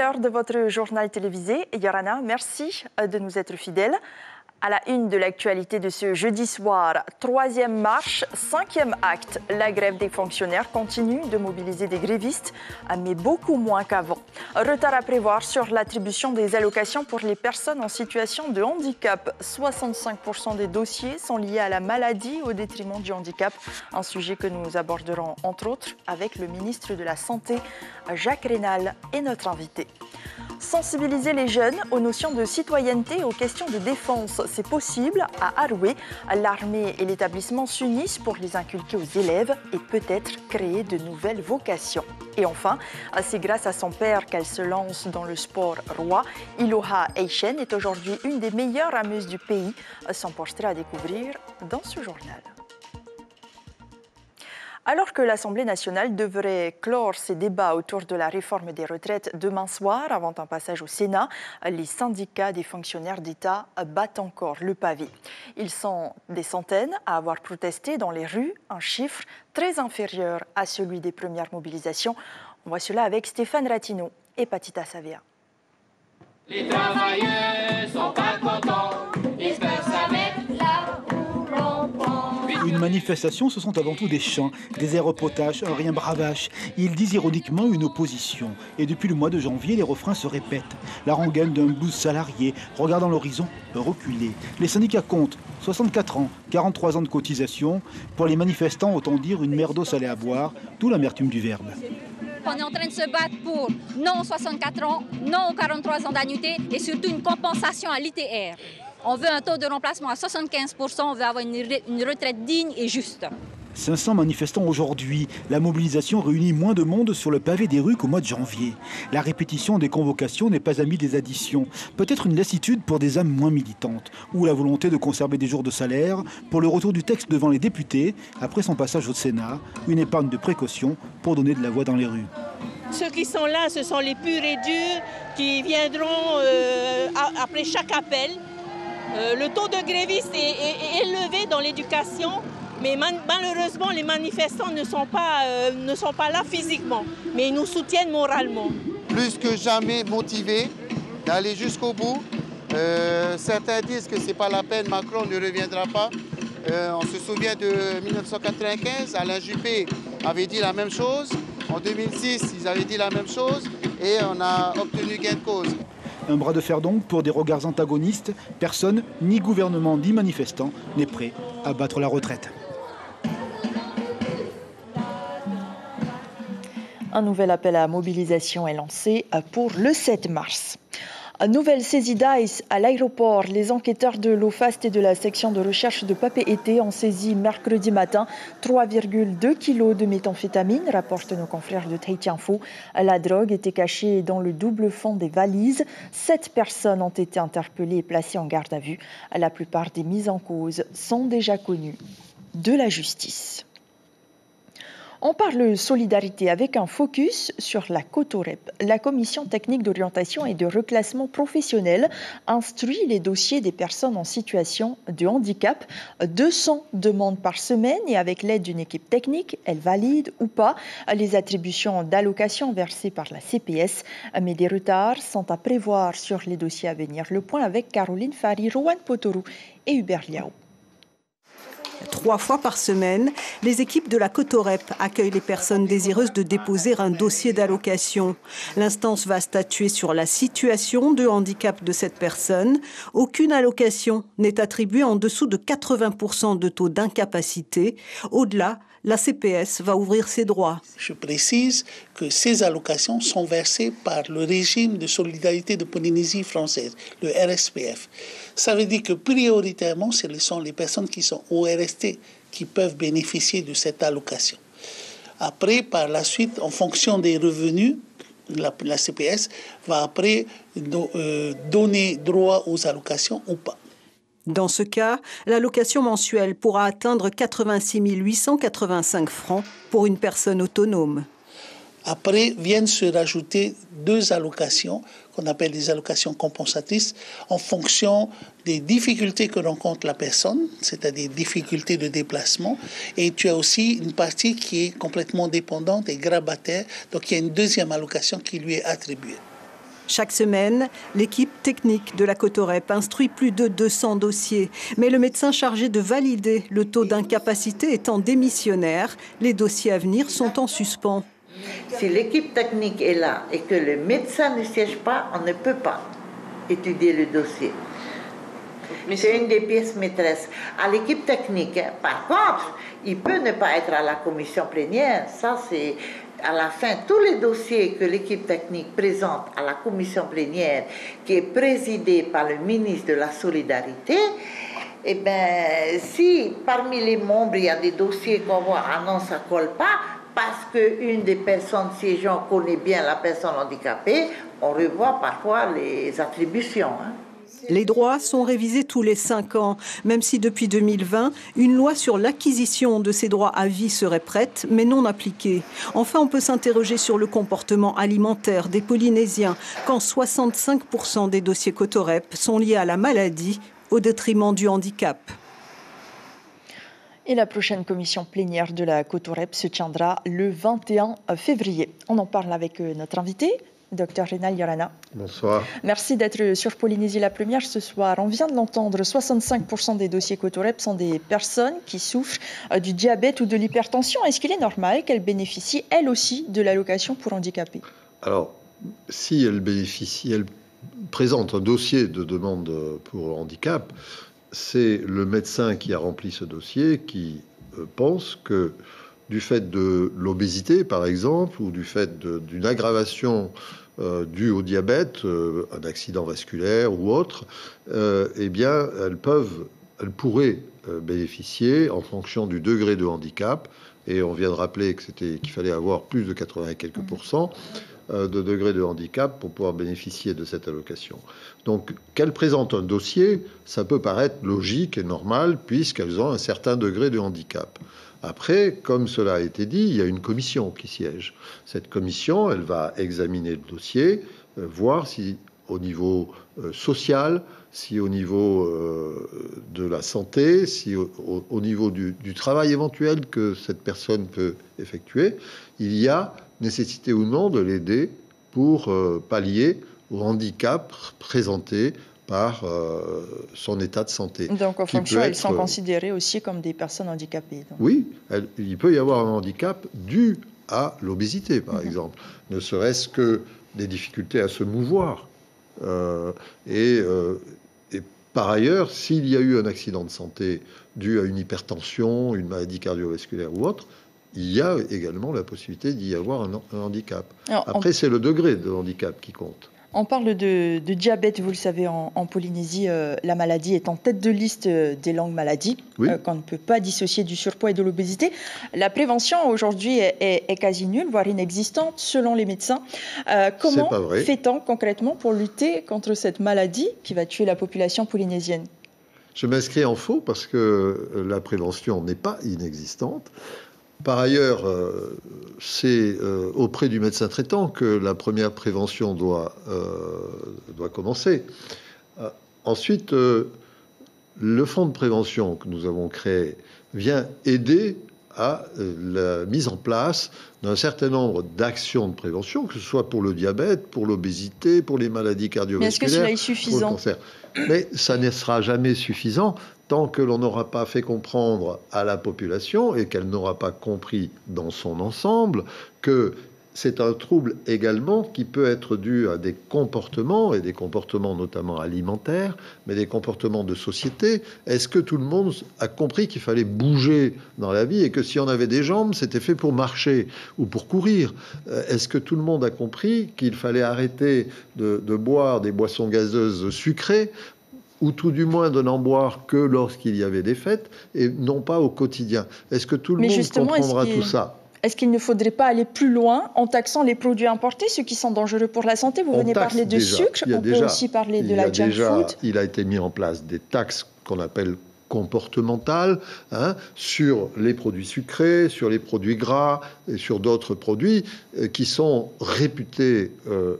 l'heure de votre journal télévisé. Yorana, merci de nous être fidèles. À la une de l'actualité de ce jeudi soir, 3e marche, 5e acte. La grève des fonctionnaires continue de mobiliser des grévistes, mais beaucoup moins qu'avant. Retard à prévoir sur l'attribution des allocations pour les personnes en situation de handicap. 65% des dossiers sont liés à la maladie au détriment du handicap. Un sujet que nous aborderons entre autres avec le ministre de la Santé, Jacques Raynal, et notre invité. Sensibiliser les jeunes aux notions de citoyenneté et aux questions de défense, c'est possible. À Aroué, l'armée et l'établissement s'unissent pour les inculquer aux élèves et peut-être créer de nouvelles vocations. Et enfin, c'est grâce à son père qu'elle se lance dans le sport roi. Iloha Eishen est aujourd'hui une des meilleures rameuses du pays. Son portrait à découvrir dans ce journal. Alors que l'Assemblée nationale devrait clore ses débats autour de la réforme des retraites demain soir, avant un passage au Sénat, les syndicats des fonctionnaires d'État battent encore le pavé. Ils sont des centaines à avoir protesté dans les rues, un chiffre très inférieur à celui des premières mobilisations. On voit cela avec Stéphane Ratino et Patita Savea. Les travailleurs sont pas contents, ils peuvent s'en mettre là où l'on prend. Une manifestation, ce sont avant tout des chants, des airs potaches, un rien bravache. Ils disent ironiquement une opposition. Et depuis le mois de janvier, les refrains se répètent. La rengaine d'un blues salarié, regardant l'horizon, reculer. Les syndicats comptent 64 ans, 43 ans de cotisation. Pour les manifestants, autant dire une mer d'eau salée à boire, d'où l'amertume du verbe. On est en train de se battre pour non aux 64 ans, non aux 43 ans d'annuité et surtout une compensation à l'ITR. On veut un taux de remplacement à 75%, on veut avoir une retraite digne et juste. 500 manifestants aujourd'hui. La mobilisation réunit moins de monde sur le pavé des rues qu'au mois de janvier. La répétition des convocations n'est pas amie des additions. Peut-être une lassitude pour des âmes moins militantes. Ou la volonté de conserver des jours de salaire pour le retour du texte devant les députés après son passage au Sénat. Une épargne de précaution pour donner de la voix dans les rues. Ceux qui sont là, ce sont les purs et durs qui viendront après chaque appel. Le taux de grévistes est élevé dans l'éducation, mais malheureusement, les manifestants ne sont pas là physiquement, mais ils nous soutiennent moralement. Plus que jamais motivés d'aller jusqu'au bout. Certains disent que ce n'est pas la peine, Macron ne reviendra pas. On se souvient de 1995, Alain Juppé avait dit la même chose. En 2006, ils avaient dit la même chose et on a obtenu gain de cause. Un bras de fer donc pour des regards antagonistes. Personne, ni gouvernement, ni manifestant, n'est prêt à battre la retraite. Un nouvel appel à mobilisation est lancé pour le 7 mars. Nouvelle saisie d'ICE à l'aéroport. Les enquêteurs de l'OFAST et de la section de recherche de Papeete ont saisi mercredi matin 3,2 kg de méthamphétamine, rapportent nos confrères de Tahiti Info. La drogue était cachée dans le double fond des valises. 7 personnes ont été interpellées et placées en garde à vue. La plupart des mises en cause sont déjà connues de la justice. On parle solidarité avec un focus sur la COTOREP. La Commission technique d'orientation et de reclassement professionnel instruit les dossiers des personnes en situation de handicap. 200 demandes par semaine et avec l'aide d'une équipe technique, elle valide ou pas les attributions d'allocations versées par la CPS. Mais des retards sont à prévoir sur les dossiers à venir. Le point avec Caroline Fari, Rowan Potorou et Hubert Liao. 3 fois par semaine, les équipes de la COTOREP accueillent les personnes désireuses de déposer un dossier d'allocation. L'instance va statuer sur la situation de handicap de cette personne. Aucune allocation n'est attribuée en dessous de 80% de taux d'incapacité. Au-delà, la CPS va ouvrir ses droits. Je précise que ces allocations sont versées par le régime de solidarité de Polynésie française, le RSPF. Ça veut dire que prioritairement, ce sont les personnes qui sont au RST qui peuvent bénéficier de cette allocation. Après, par la suite, en fonction des revenus, la CPS va après donner droit aux allocations ou pas. Dans ce cas, l'allocation mensuelle pourra atteindre 86 885 francs pour une personne autonome. Après, viennent se rajouter 2 allocations qu'on appelle des allocations compensatrices en fonction des difficultés que rencontre la personne, c'est-à-dire difficultés de déplacement. Et tu as aussi une partie qui est complètement dépendante et grabataire. Donc, il y a une 2e allocation qui lui est attribuée. Chaque semaine, l'équipe technique de la Cotorep instruit plus de 200 dossiers. Mais le médecin chargé de valider le taux d'incapacité étant démissionnaire, les dossiers à venir sont en suspens. Si l'équipe technique est là et que le médecin ne siège pas, on ne peut pas étudier le dossier. C'est une des pièces maîtresses. À l'équipe technique, par contre, il peut ne pas être à la commission plénière. Ça, c'est à la fin. Tous les dossiers que l'équipe technique présente à la commission plénière, qui est présidée par le ministre de la Solidarité, eh bien, si parmi les membres, il y a des dossiers qu'on voit, ah non, ça ne colle pas, parce qu'une des personnes siégeant connaît bien la personne handicapée, on revoit parfois les attributions. Les droits sont révisés tous les 5 ans, même si depuis 2020, une loi sur l'acquisition de ces droits à vie serait prête, mais non appliquée. Enfin, on peut s'interroger sur le comportement alimentaire des Polynésiens, quand 65% des dossiers Cotorep sont liés à la maladie, au détriment du handicap. Et la prochaine commission plénière de la Cotorep se tiendra le 21 février. On en parle avec notre invité, Dr Reynald Yorana. Bonsoir. Merci d'être sur Polynésie la Première ce soir. On vient de l'entendre, 65% des dossiers Cotorep sont des personnes qui souffrent du diabète ou de l'hypertension. Est-ce qu'il est normal qu'elles bénéficient, elles aussi, de l'allocation pour handicapés? Alors, si elles présentent un dossier de demande pour handicap, c'est le médecin qui a rempli ce dossier qui pense que du fait de l'obésité, par exemple, ou du fait d'une aggravation due au diabète, un accident vasculaire ou autre, eh bien, elles pourraient bénéficier en fonction du degré de handicap. Et on vient de rappeler qu'il fallait avoir plus de 80 et quelques % de degré de handicap pour pouvoir bénéficier de cette allocation. Donc, qu'elles présentent un dossier, ça peut paraître logique et normal puisqu'elles ont un certain degré de handicap. Après, comme cela a été dit, il y a une commission qui siège. Cette commission, elle va examiner le dossier, voir si au niveau social, si au niveau de la santé, si au niveau du travail éventuel que cette personne peut effectuer, il y a nécessité ou non de l'aider pour pallier au handicap présenté par son état de santé. Donc, en fonction, elles sont considérées aussi comme des personnes handicapées. Donc. Oui, il peut y avoir un handicap dû à l'obésité, par exemple, ne serait-ce que des difficultés à se mouvoir. Et par ailleurs, s'il y a eu un accident de santé dû à une hypertension, une maladie cardiovasculaire ou autre, il y a également la possibilité d'y avoir un handicap. Alors, après, c'est le degré de handicap qui compte. On parle de diabète, vous le savez, en Polynésie, la maladie est en tête de liste des langues maladies, oui. Qu'on ne peut pas dissocier du surpoids et de l'obésité. La prévention aujourd'hui est quasi nulle, voire inexistante, selon les médecins. Comment fait-on concrètement pour lutter contre cette maladie qui va tuer la population polynésienne? Je m'inscris en faux parce que la prévention n'est pas inexistante. Par ailleurs, c'est auprès du médecin traitant que la première prévention doit commencer. Ensuite, le fonds de prévention que nous avons créé vient aider à la mise en place d'un certain nombre d'actions de prévention, que ce soit pour le diabète, pour l'obésité, pour les maladies cardiovasculaires, mais est-ce que cela est suffisant? Pour le cancer. Mais ça ne sera jamais suffisant tant que l'on n'aura pas fait comprendre à la population et qu'elle n'aura pas compris dans son ensemble que c'est un trouble également qui peut être dû à des comportements, et des comportements notamment alimentaires, mais des comportements de société. Est-ce que tout le monde a compris qu'il fallait bouger dans la vie et que si on avait des jambes, c'était fait pour marcher ou pour courir? Est-ce que tout le monde a compris qu'il fallait arrêter de boire des boissons gazeuses sucrées, ou tout du moins de n'en boire que lorsqu'il y avait des fêtes, et non pas au quotidien? Est-ce que tout le monde comprendra tout ça? Est-ce qu'il ne faudrait pas aller plus loin en taxant les produits importés, ceux qui sont dangereux pour la santé? Vous venez parler de sucre, on peut aussi parler de la junk food. Il a été mis en place des taxes qu'on appelle comportementales, sur les produits sucrés, sur les produits gras et sur d'autres produits qui sont réputés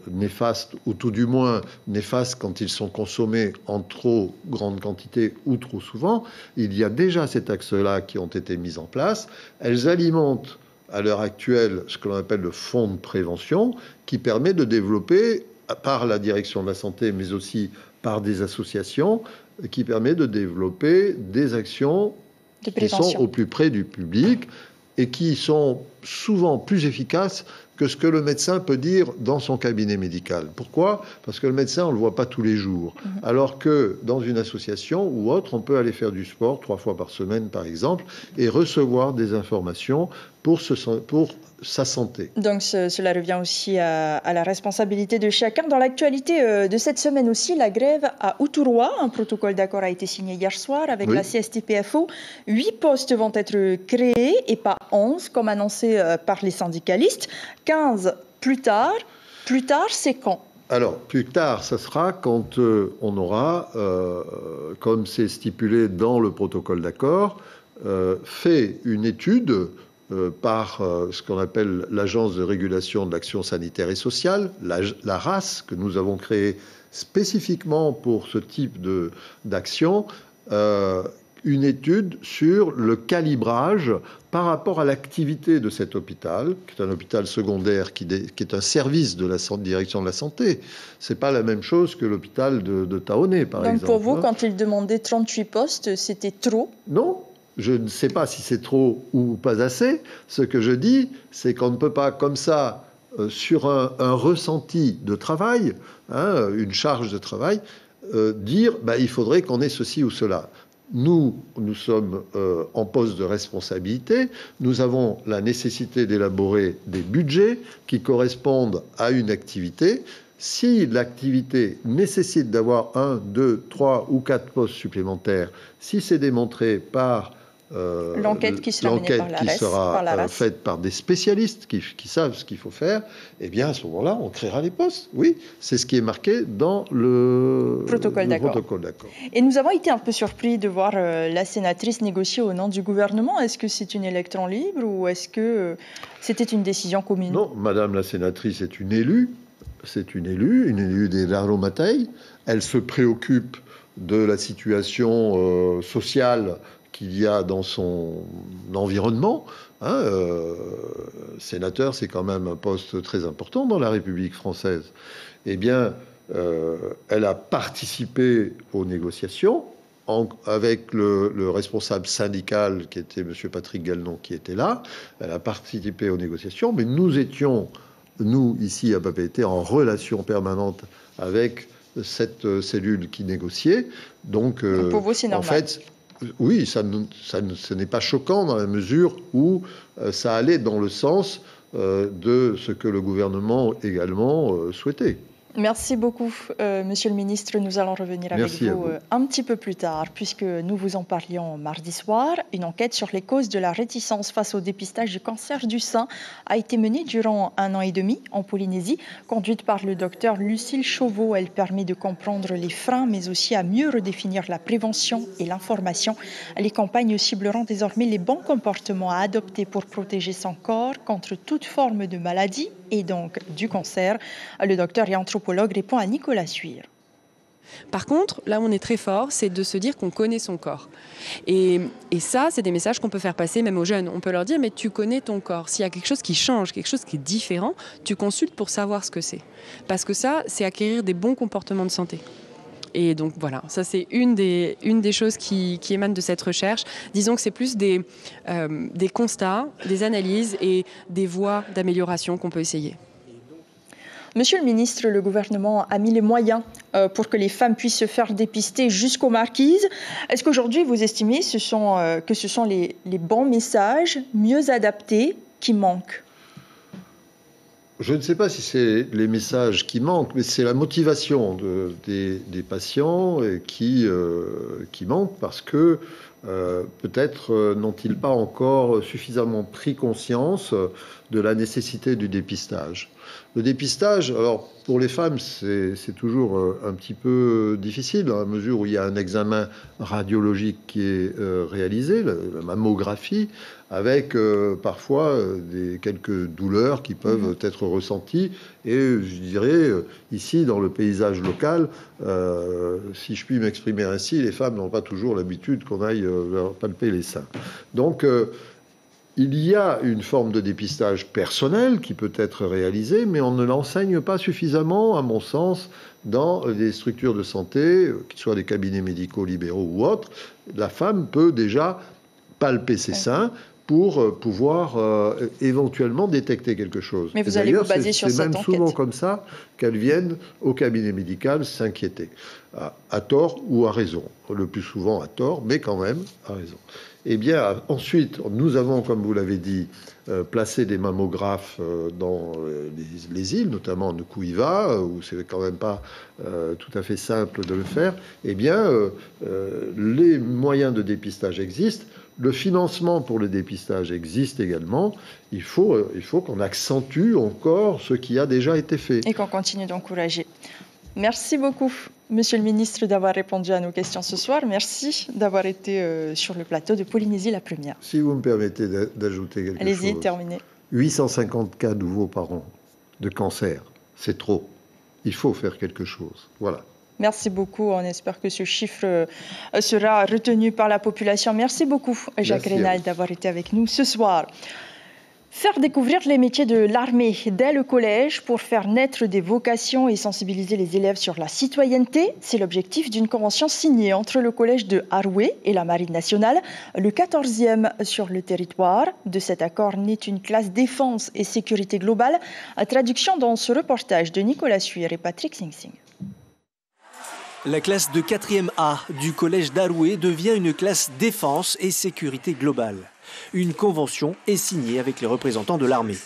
néfastes, ou tout du moins néfastes quand ils sont consommés en trop grande quantité ou trop souvent. Il y a déjà ces taxes-là qui ont été mises en place. Elles alimentent à l'heure actuelle ce que l'on appelle le fonds de prévention, qui permet de développer par la direction de la santé, mais aussi par des associations, qui permet de développer des actions qui sont au plus près du public et qui sont souvent plus efficaces que ce que le médecin peut dire dans son cabinet médical. Pourquoi ? Parce que le médecin, on ne le voit pas tous les jours. Alors que dans une association ou autre, on peut aller faire du sport 3 fois par semaine, par exemple, et recevoir des informations pour sa santé. Donc cela revient aussi à la responsabilité de chacun. Dans l'actualité de cette semaine aussi, la grève à Outouroi. Un protocole d'accord a été signé hier soir avec la CSTPFO. 8 postes vont être créés et pas 11 comme annoncé par les syndicalistes. 15 plus tard. Plus tard, c'est quand ? Alors, plus tard, ça sera quand on aura, comme c'est stipulé dans le protocole d'accord, fait une étude par ce qu'on appelle l'Agence de régulation de l'action sanitaire et sociale, la RAS, que nous avons créée spécifiquement pour ce type d'action, une étude sur le calibrage par rapport à l'activité de cet hôpital, qui est un hôpital secondaire, qui est un service de la direction de la santé. Ce n'est pas la même chose que l'hôpital de Taoné, par exemple. Donc pour vous, quand il demandait 38 postes, c'était trop ? Non. Je ne sais pas si c'est trop ou pas assez. Ce que je dis, c'est qu'on ne peut pas, comme ça, sur un ressenti de travail, une charge de travail, dire il faudrait qu'on ait ceci ou cela. Nous sommes en poste de responsabilité. Nous avons la nécessité d'élaborer des budgets qui correspondent à une activité. Si l'activité nécessite d'avoir 1, 2, 3 ou 4 postes supplémentaires, si c'est démontré par l'enquête qui sera faite par des spécialistes qui savent ce qu'il faut faire, eh bien à ce moment-là, on créera les postes. Oui, c'est ce qui est marqué dans le protocole d'accord. Et nous avons été un peu surpris de voir la sénatrice négocier au nom du gouvernement. Est-ce que c'est une électron libre ou est-ce que c'était une décision commune ? Non, Madame la sénatrice est une élue. C'est une élue des Laro Matei. Elle se préoccupe de la situation sociale qu'il y a dans son environnement. Sénateur, c'est quand même un poste très important dans la République française. Eh bien, elle a participé aux négociations avec le responsable syndical qui était M. Patrick Gallon, qui était là. Elle a participé aux négociations, mais nous étions, ici à PAPET, en relation permanente avec cette cellule qui négociait. Donc, pour vous, c'est normal. En fait, oui, ce n'est pas choquant dans la mesure où ça allait dans le sens de ce que le gouvernement également souhaitait. Merci beaucoup, Monsieur le Ministre. Nous allons revenir avec vous un petit peu plus tard, puisque nous vous en parlions mardi soir. Une enquête sur les causes de la réticence face au dépistage du cancer du sein a été menée durant 1 an et demi en Polynésie, conduite par le docteur Lucille Chauveau. Elle permet de comprendre les freins, mais aussi à mieux redéfinir la prévention et l'information. Les campagnes cibleront désormais les bons comportements à adopter pour protéger son corps contre toute forme de maladie et donc du cancer. Le docteur et anthropologue répond à Nicolas Suire. Par contre, là où on est très fort, c'est de se dire qu'on connaît son corps. Et ça, c'est des messages qu'on peut faire passer même aux jeunes. On peut leur dire, mais tu connais ton corps. S'il y a quelque chose qui change, quelque chose qui est différent, tu consultes pour savoir ce que c'est. Parce que ça, c'est acquérir des bons comportements de santé. Et donc voilà, ça c'est une des choses qui émanent de cette recherche. Disons que c'est plus des constats, des analyses et des voies d'amélioration qu'on peut essayer. Monsieur le ministre, le gouvernement a mis les moyens pour que les femmes puissent se faire dépister jusqu'aux marquises. Est-ce qu'aujourd'hui vous estimez que ce sont les bons messages, mieux adaptés, qui manquent ? Je ne sais pas si c'est les messages qui manquent, mais c'est la motivation des patients qui manque parce que peut-être n'ont-ils pas encore suffisamment pris conscience de la nécessité du dépistage. Le dépistage, alors pour les femmes, c'est toujours un petit peu difficile dans la mesure où il y a un examen radiologique qui est réalisé, la mammographie, avec parfois quelques douleurs qui peuvent être ressenties. Et je dirais, ici, dans le paysage local, si je puis m'exprimer ainsi, les femmes n'ont pas toujours l'habitude qu'on aille leur palper les seins. Donc, il y a une forme de dépistage personnel qui peut être réalisée, mais on ne l'enseigne pas suffisamment, à mon sens, dans des structures de santé, qu'ils soient des cabinets médicaux libéraux ou autres. La femme peut déjà palper ses seins pour pouvoir éventuellement détecter quelque chose. Mais vous allez vous baser sur cette enquête. C'est même souvent comme ça qu'elles viennent au cabinet médical s'inquiéter, à tort ou à raison. Le plus souvent à tort, mais quand même à raison. Eh bien, ensuite, nous avons, comme vous l'avez dit, placé des mammographes dans les îles, notamment en Nukuiva, où c'est quand même pas tout à fait simple de le faire. Eh bien, les moyens de dépistage existent. Le financement pour le dépistage existe également. Il faut qu'on accentue encore ce qui a déjà été fait. Et qu'on continue d'encourager. Merci beaucoup, Monsieur le ministre, d'avoir répondu à nos questions ce soir. Merci d'avoir été sur le plateau de Polynésie la première. Si vous me permettez d'ajouter quelque chose. Allez-y, terminez. 850 cas nouveaux par an de cancer, c'est trop. Il faut faire quelque chose. Voilà. Merci beaucoup. On espère que ce chiffre sera retenu par la population. Merci beaucoup, Jacques Reynal, d'avoir été avec nous ce soir. Faire découvrir les métiers de l'armée dès le collège pour faire naître des vocations et sensibiliser les élèves sur la citoyenneté, c'est l'objectif d'une convention signée entre le collège de Arouet et la Marine nationale, le 14e sur le territoire. De cet accord naît une classe défense et sécurité globale. Traduction dans ce reportage de Nicolas Suir et Patrick Sing-Sing. La classe de 4e A du collège d'Arouet devient une classe défense et sécurité globale. Une convention est signée avec les représentants de l'armée.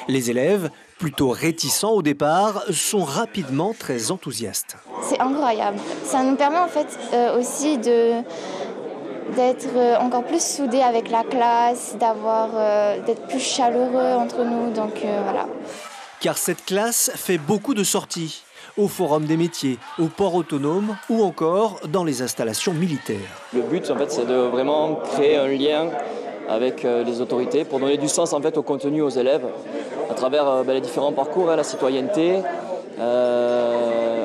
Les élèves, plutôt réticents au départ, sont rapidement très enthousiastes. C'est incroyable. Ça nous permet en fait aussi d'être encore plus soudés avec la classe, d'être plus chaleureux entre nous. Donc voilà. Car cette classe fait beaucoup de sorties. Au Forum des métiers, au port autonome ou encore dans les installations militaires. Le but, en fait, c'est de vraiment créer un lien avec les autorités pour donner du sens en fait, au contenu aux élèves à travers les différents parcours, la citoyenneté, le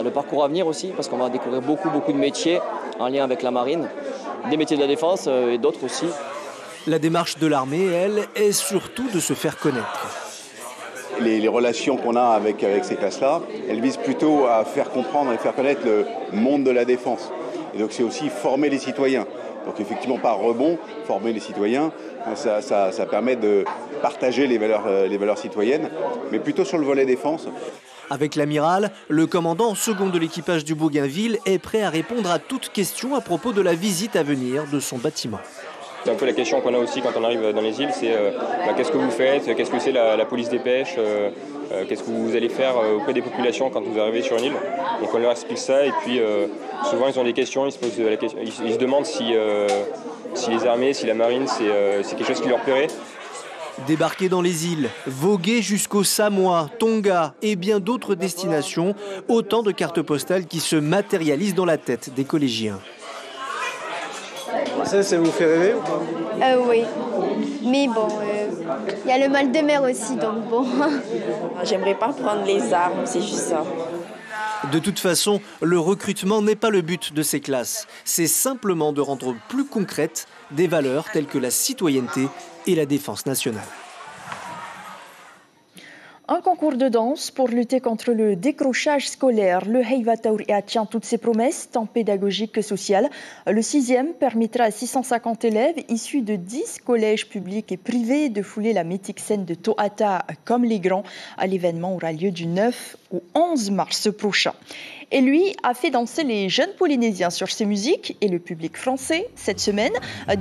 parcours à venir aussi, parce qu'on va découvrir beaucoup de métiers en lien avec la marine, des métiers de la défense et d'autres aussi. La démarche de l'armée, elle, est surtout de se faire connaître. Les relations qu'on a avec ces classes-là, elles visent plutôt à faire comprendre et faire connaître le monde de la défense. Et donc c'est aussi former les citoyens. Donc effectivement, par rebond, former les citoyens, ça permet de partager les valeurs citoyennes, mais plutôt sur le volet défense. Avec l'amiral, le commandant second de l'équipage du Bougainville est prêt à répondre à toute question à propos de la visite à venir de son bâtiment. C'est un peu la question qu'on a aussi quand on arrive dans les îles, c'est qu'est-ce que vous faites, qu'est-ce que c'est la police des pêches, qu'est-ce que vous allez faire auprès des populations quand vous arrivez sur une île. Donc on leur explique ça et puis souvent ils ont des questions, ils se demandent si les armées, si la marine, c'est quelque chose qui leur plairait. Débarquer dans les îles, voguer jusqu'au Samoa, Tonga et bien d'autres destinations, autant de cartes postales qui se matérialisent dans la tête des collégiens. Ça vous fait rêver ou pas? Oui, mais bon, il y a le mal de mer aussi, donc bon. J'aimerais pas prendre les armes, c'est juste ça. De toute façon, le recrutement n'est pas le but de ces classes. C'est simplement de rendre plus concrètes des valeurs telles que la citoyenneté et la défense nationale. Un concours de danse pour lutter contre le décrochage scolaire. Le Heiva Tauria tient toutes ses promesses, tant pédagogiques que sociales. Le 6e permettra à 650 élèves issus de 10 collèges publics et privés de fouler la mythique scène de Tohata comme les grands. L'événement aura lieu du 9 au 11 mars prochain. Et lui a fait danser les jeunes Polynésiens sur ses musiques et le public français. Cette semaine,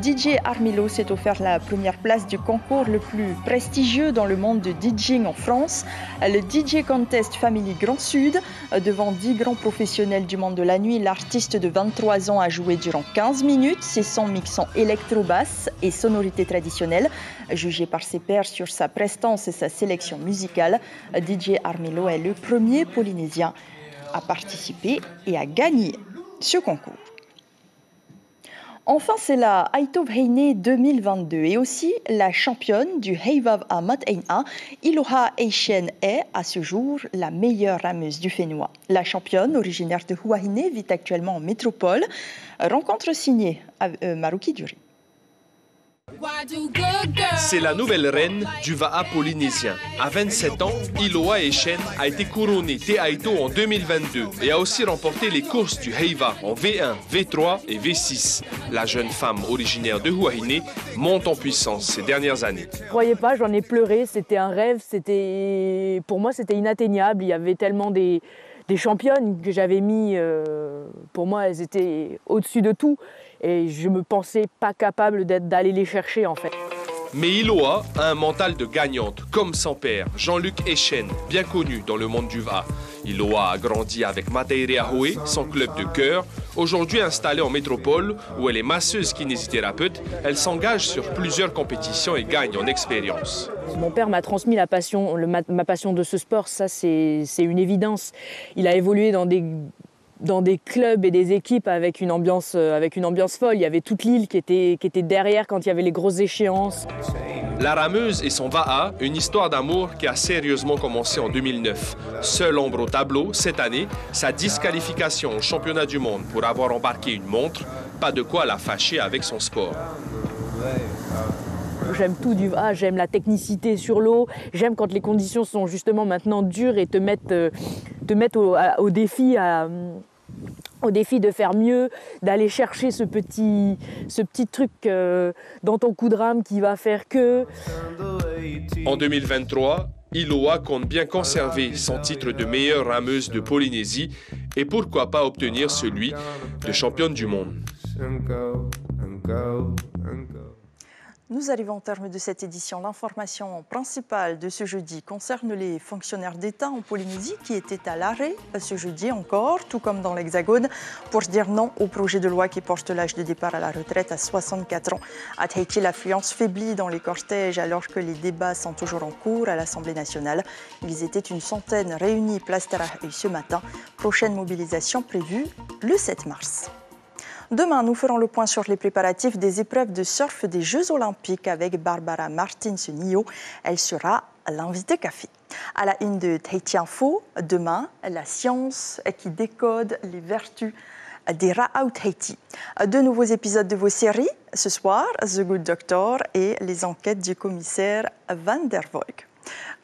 DJ Armilo s'est offert la première place du concours le plus prestigieux dans le monde de DJing en France, le DJ Contest Family Grand Sud. Devant 10 grands professionnels du monde de la nuit, l'artiste de 23 ans a joué durant 15 minutes, ses sons mixant électro-basse et sonorités traditionnelles. Jugé par ses pairs sur sa prestance et sa sélection musicale, DJ Armilo est le premier Polynésien à participer et à gagner ce concours. Enfin, c'est la Aitov Heine 2022 et aussi la championne du Heivav à Mat-Eina, Iloha Eishen est à ce jour la meilleure rameuse du Fénois. La championne, originaire de Huahine, vit actuellement en métropole. Rencontre signée Maruki Duri. C'est la nouvelle reine du Va'a polynésien. À 27 ans, Iloa Echen a été couronnée Teaito en 2022 et a aussi remporté les courses du Heiva en V1, V3 et V6. La jeune femme originaire de Huahine monte en puissance ces dernières années. Je ne croyais pas, j'en ai pleuré, c'était un rêve, pour moi c'était inatteignable. Il y avait tellement des championnes que j'avais mis, pour moi elles étaient au-dessus de tout et je me pensais pas capable d'aller les chercher en fait. Mais Iloa a un mental de gagnante, comme son père, Jean-Luc Echen, bien connu dans le monde du VA. Iloa a grandi avec Mateire Ahoe, son club de cœur. Aujourd'hui installée en métropole, où elle est masseuse kinésithérapeute, elle s'engage sur plusieurs compétitions et gagne en expérience. Mon père m'a transmis la passion, ma passion de ce sport, ça c'est une évidence. Il a évolué dans des clubs et des équipes avec une ambiance folle. Il y avait toute l'île qui était derrière quand il y avait les grosses échéances. La rameuse et son Va'a, une histoire d'amour qui a sérieusement commencé en 2009. Seule ombre au tableau, cette année, sa disqualification au championnat du monde pour avoir embarqué une montre, pas de quoi la fâcher avec son sport. J'aime tout du VA, j'aime la technicité sur l'eau, j'aime quand les conditions sont justement maintenant dures et te mettent au défi de faire mieux, d'aller chercher ce petit truc dans ton coup de rame qui va faire que... En 2023, Iloa compte bien conserver son titre de meilleure rameuse de Polynésie et pourquoi pas obtenir celui de championne du monde. Nous arrivons au terme de cette édition. L'information principale de ce jeudi concerne les fonctionnaires d'État en Polynésie qui étaient à l'arrêt ce jeudi encore, tout comme dans l'Hexagone, pour dire non au projet de loi qui porte l'âge de départ à la retraite à 64 ans. À Tahiti, l'affluence faiblit dans les cortèges alors que les débats sont toujours en cours à l'Assemblée nationale. Ils étaient une centaine réunis place Tarahui ce matin. Prochaine mobilisation prévue le 7 mars. Demain, nous ferons le point sur les préparatifs des épreuves de surf des Jeux Olympiques avec Barbara Martins-Nio. Elle sera l'invitée café. À la une de Tahiti Info, demain, la science qui décode les vertus des rats au Tahiti. Deux nouveaux épisodes de vos séries. Ce soir, The Good Doctor et les enquêtes du commissaire Van der Voig.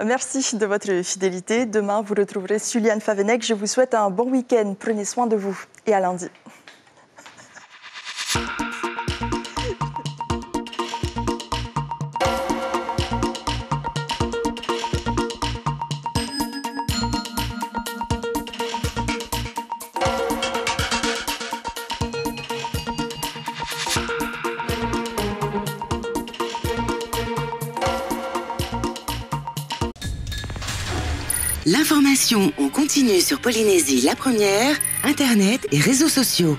Merci de votre fidélité. Demain, vous retrouverez Suliane Favenec. Je vous souhaite un bon week-end. Prenez soin de vous et à lundi. L'information en continu sur Polynésie la première, Internet et réseaux sociaux.